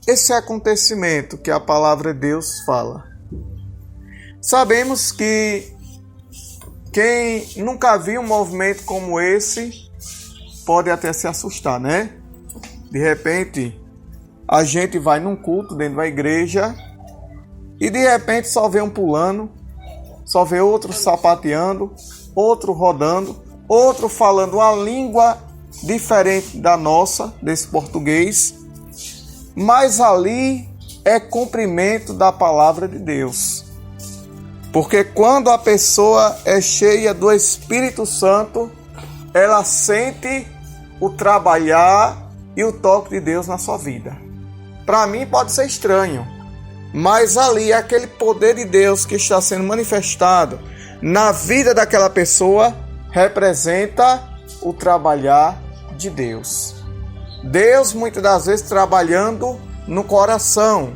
esse acontecimento que a palavra de Deus fala? Sabemos que quem nunca viu um movimento como esse pode até se assustar, né? De repente, a gente vai num culto dentro da igreja e de repente só vê um pulando, só vê outro sapateando, outro rodando, outro falando uma língua diferente da nossa, desse português, mas ali é cumprimento da palavra de Deus. Porque quando a pessoa é cheia do Espírito Santo, ela sente o trabalhar e o toque de Deus na sua vida. Para mim pode ser estranho, mas ali aquele poder de Deus que está sendo manifestado na vida daquela pessoa representa o trabalhar de Deus. Deus muitas das vezes trabalhando no coração.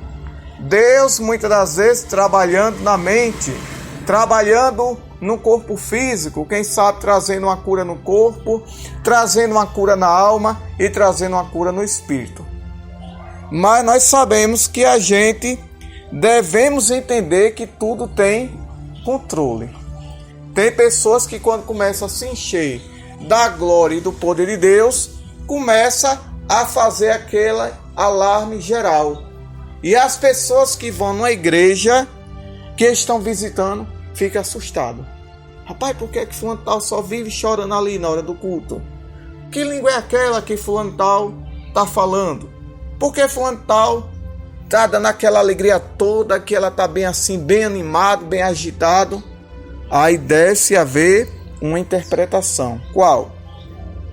Deus muitas das vezes trabalhando na mente, trabalhando no corpo físico, quem sabe trazendo uma cura no corpo, trazendo uma cura na alma e trazendo uma cura no espírito. Mas nós sabemos que a gente devemos entender que tudo tem controle. Tem pessoas que quando começam a se encher da glória e do poder de Deus, começa a fazer aquele alarme geral. E as pessoas que vão na igreja, que estão visitando, ficam assustadas. Rapaz, por que fulano tal só vive chorando ali na hora do culto? Que língua é aquela que fulano tal está falando? Por que fulano tal está dando aquela alegria toda, que ela está bem assim, bem animado, bem agitado? Aí deve-se haver uma interpretação. Qual?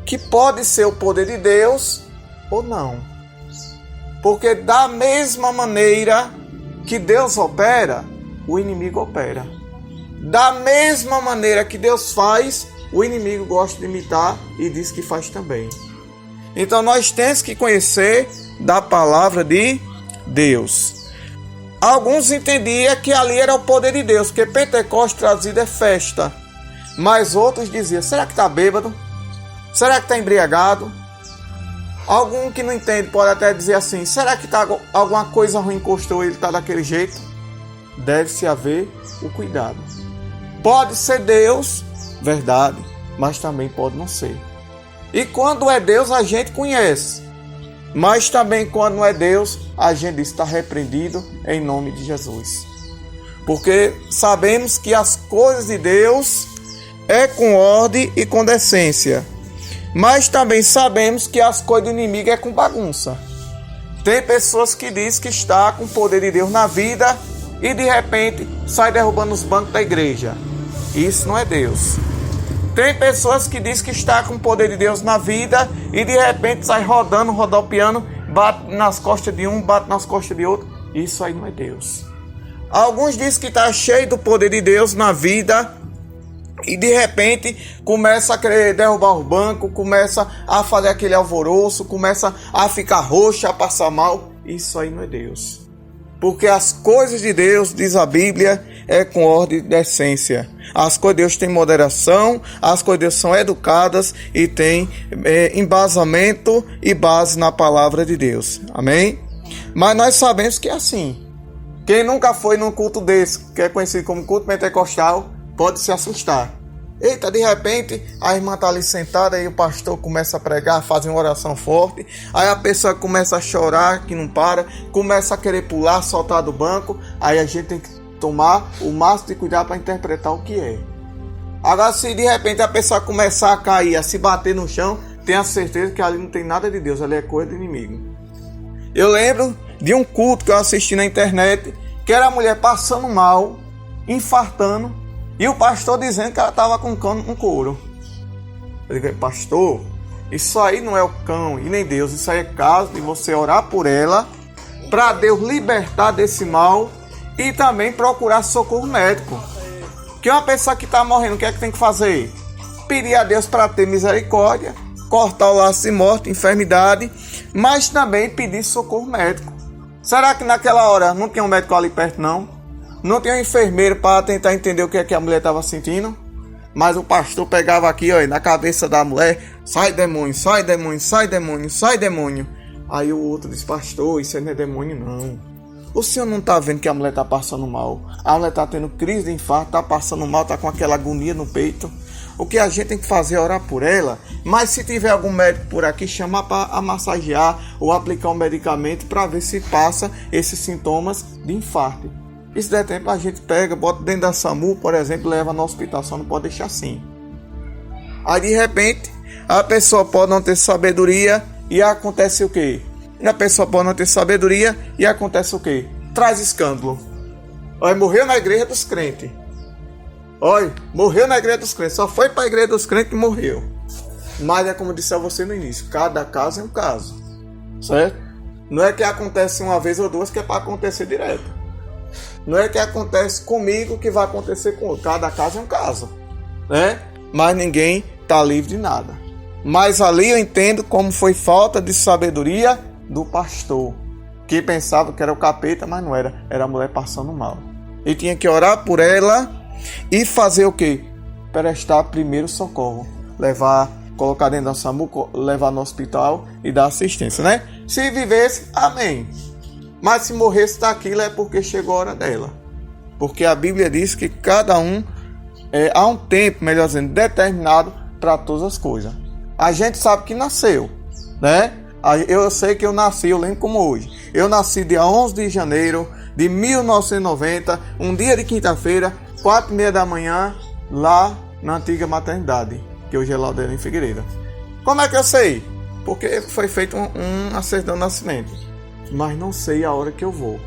Que pode ser o poder de Deus ou não. Porque da mesma maneira que Deus opera, o inimigo opera. Da mesma maneira que Deus faz, o inimigo gosta de imitar e diz que faz também. Então nós temos que conhecer da palavra de Deus. Alguns entendiam que ali era o poder de Deus, porque Pentecostes trazido é festa. Mas outros diziam, será que está bêbado? Será que está embriagado? Algum que não entende pode até dizer assim, será que alguma coisa ruim encostou e ele está daquele jeito? Deve-se haver o cuidado. Pode ser Deus, verdade, mas também pode não ser. E quando é Deus, a gente conhece. Mas também quando não é Deus, a gente diz está repreendido em nome de Jesus. Porque sabemos que as coisas de Deus é com ordem e com decência. Mas também sabemos que as coisas do inimigo é com bagunça. Tem pessoas que dizem que está com o poder de Deus na vida e de repente sai derrubando os bancos da igreja. Isso não é Deus. Tem pessoas que dizem que está com o poder de Deus na vida e de repente sai rodando, rodopiando, bate nas costas de um, bate nas costas de outro. Isso aí não é Deus. Alguns dizem que está cheio do poder de Deus na vida e de repente começa a querer derrubar o banco, começa a fazer aquele alvoroço, começa a ficar roxo, a passar mal. Isso aí não é Deus. Porque as coisas de Deus, diz a Bíblia, é com ordem e decência. As coisas de Deus têm moderação, as coisas de Deus são educadas e têm embasamento e base na palavra de Deus. Amém? Mas nós sabemos que é assim. Quem nunca foi num culto desse, que é conhecido como culto pentecostal, pode se assustar. Eita, de repente a irmã está ali sentada e o pastor começa a pregar, fazer uma oração forte. Aí a pessoa começa a chorar, que não para, começa a querer pular, soltar do banco. Aí a gente tem que tomar o máximo de cuidado para interpretar o que é. Agora, se de repente a pessoa começar a cair, a se bater no chão, tenha certeza que ali não tem nada de Deus, ali é coisa do inimigo. Eu lembro de um culto que eu assisti na internet, que era a mulher passando mal, infartando, e o pastor dizendo que ela estava com um couro. Eu digo, pastor, isso aí não é o cão e nem Deus, isso aí é caso de você orar por ela, para Deus libertar desse mal e também procurar socorro médico. Que uma pessoa que está morrendo, o que é que tem que fazer? Pedir a Deus para ter misericórdia, cortar o laço de morte, enfermidade, mas também pedir socorro médico. Será que naquela hora não tinha um médico ali perto, não? Não tinha um enfermeiro para tentar entender o que é que a mulher estava sentindo? Mas o pastor pegava aqui, ó, na cabeça da mulher, sai demônio, sai demônio, sai demônio, sai demônio. Aí o outro diz, pastor, isso não é demônio não. O senhor não está vendo que a mulher está passando mal? A mulher está tendo crise de infarto, está passando mal, está com aquela agonia no peito. O que a gente tem que fazer é orar por ela. Mas se tiver algum médico por aqui, chamar para massagear ou aplicar um medicamento para ver se passa esses sintomas de infarto. E se der tempo, a gente pega, bota dentro da SAMU, por exemplo, leva no hospital, só não pode deixar assim. Aí de repente, a pessoa pode não ter sabedoria e acontece o quê? A pessoa pode não ter sabedoria e acontece o quê? Traz escândalo. Olha, morreu na igreja dos crentes. Olha, morreu na igreja dos crentes. Só foi para a igreja dos crentes que morreu. Mas é como eu disse a você no início. Cada caso é um caso. Certo? Não é que acontece uma vez ou duas que é para acontecer direto. Não é que acontece comigo que vai acontecer com outro. Cada caso é um caso. Né? Mas ninguém está livre de nada. Mas ali eu entendo como foi falta de sabedoria do pastor, que pensava que era o capeta, mas não era. Era a mulher passando mal. E tinha que orar por ela e fazer o quê? Prestar primeiro socorro. Levar, colocar dentro da SAMU, levar no hospital e dar assistência, né? Se vivesse, amém. Mas se morresse daquilo é porque chegou a hora dela. Porque a Bíblia diz que cada um há um tempo, melhor dizendo, determinado para todas as coisas. A gente sabe que nasceu, né? Eu sei que eu nasci, eu lembro como hoje. Eu nasci dia 11 de janeiro de 1990, um dia de quinta-feira, 4h30 da manhã, lá na antiga maternidade, que hoje é Laudeira em Figueiredo. Como é que eu sei? Porque foi feito uma certidão de nascimento. Mas não sei a hora que eu vou.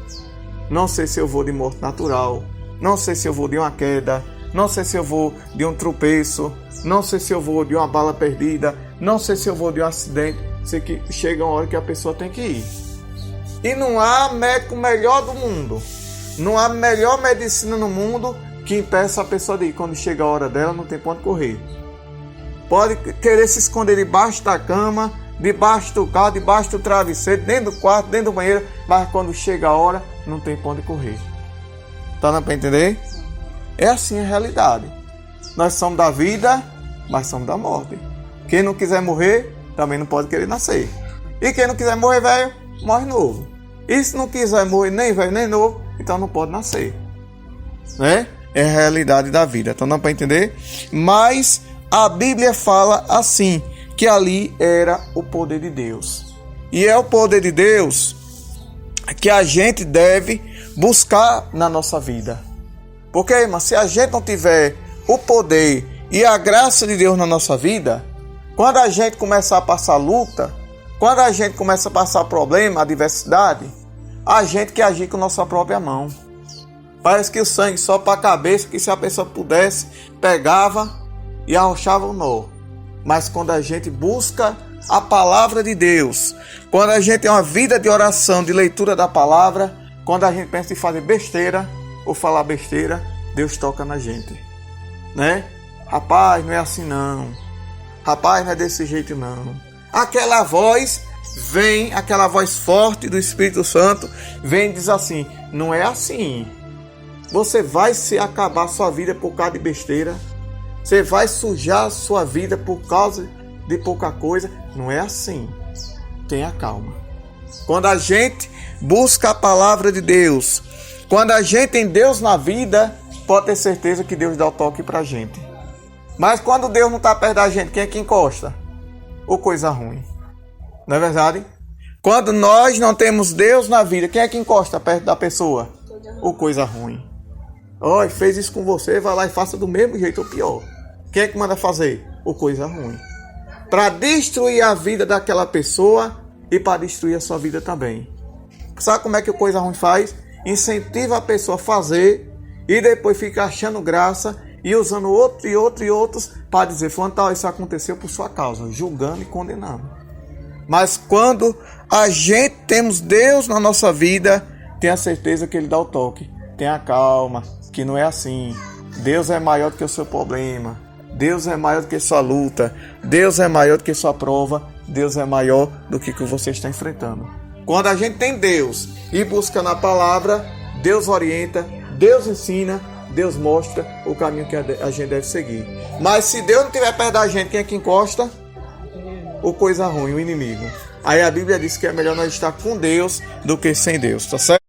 Não sei se eu vou de morte natural, não sei se eu vou de uma queda, não sei se eu vou de um tropeço, não sei se eu vou de uma bala perdida, não sei se eu vou de um acidente. Sei que chega uma hora que a pessoa tem que ir. E não há médico melhor do mundo. Não há melhor medicina no mundo que impeça a pessoa de ir. Quando chega a hora dela, não tem pra onde correr. Pode querer se esconder debaixo da cama, debaixo do carro, debaixo do travesseiro, dentro do quarto, dentro do banheiro. Mas quando chega a hora, não tem pra onde correr. Tá dando pra entender? É assim a realidade. Nós somos da vida, mas somos da morte. Quem não quiser morrer, também não pode querer nascer. E quem não quiser morrer velho, morre novo. E se não quiser morrer nem velho nem novo, então não pode nascer. Né? É a realidade da vida. Então não dá para entender? Mas a Bíblia fala assim, que ali era o poder de Deus. E é o poder de Deus que a gente deve buscar na nossa vida. Porque, irmã, se a gente não tiver o poder e a graça de Deus na nossa vida, quando a gente começar a passar luta, quando a gente começa a passar problema, adversidade, a gente quer agir com nossa própria mão. Parece que o sangue só para a cabeça, que se a pessoa pudesse, pegava e arrochava o nó. Mas quando a gente busca a palavra de Deus, quando a gente tem uma vida de oração, de leitura da palavra, quando a gente pensa em fazer besteira ou falar besteira, Deus toca na gente. Né? Rapaz, não é assim não. Rapaz, não é desse jeito não. Aquela voz vem, aquela voz forte do Espírito Santo, vem e diz assim, não é assim. Você vai se acabar sua vida por causa de besteira. Você vai sujar sua vida por causa de pouca coisa. Não é assim. Tenha calma. Quando a gente busca a palavra de Deus, quando a gente tem Deus na vida, pode ter certeza que Deus dá o toque pra gente. Mas quando Deus não está perto da gente, quem é que encosta? Ou coisa ruim. Não é verdade? Quando nós não temos Deus na vida, quem é que encosta perto da pessoa? Ou coisa ruim. Olha, fez isso com você, vai lá e faça do mesmo jeito ou pior. Quem é que manda fazer? Ou coisa ruim. Para destruir a vida daquela pessoa e para destruir a sua vida também. Sabe como é que o coisa ruim faz? Incentiva a pessoa a fazer e depois fica achando graça e usando outros para dizer, fulano, isso aconteceu por sua causa, julgando e condenando. Mas quando a gente temos Deus na nossa vida, tenha certeza que Ele dá o toque. Tenha calma, que não é assim. Deus é maior do que o seu problema. Deus é maior do que sua luta. Deus é maior do que sua prova. Deus é maior do que você está enfrentando. Quando a gente tem Deus e busca na palavra, Deus orienta, Deus ensina, Deus mostra o caminho que a gente deve seguir. Mas se Deus não estiver perto da gente, quem é que encosta? O coisa ruim, o inimigo. Aí a Bíblia diz que é melhor nós estar com Deus do que sem Deus, tá certo?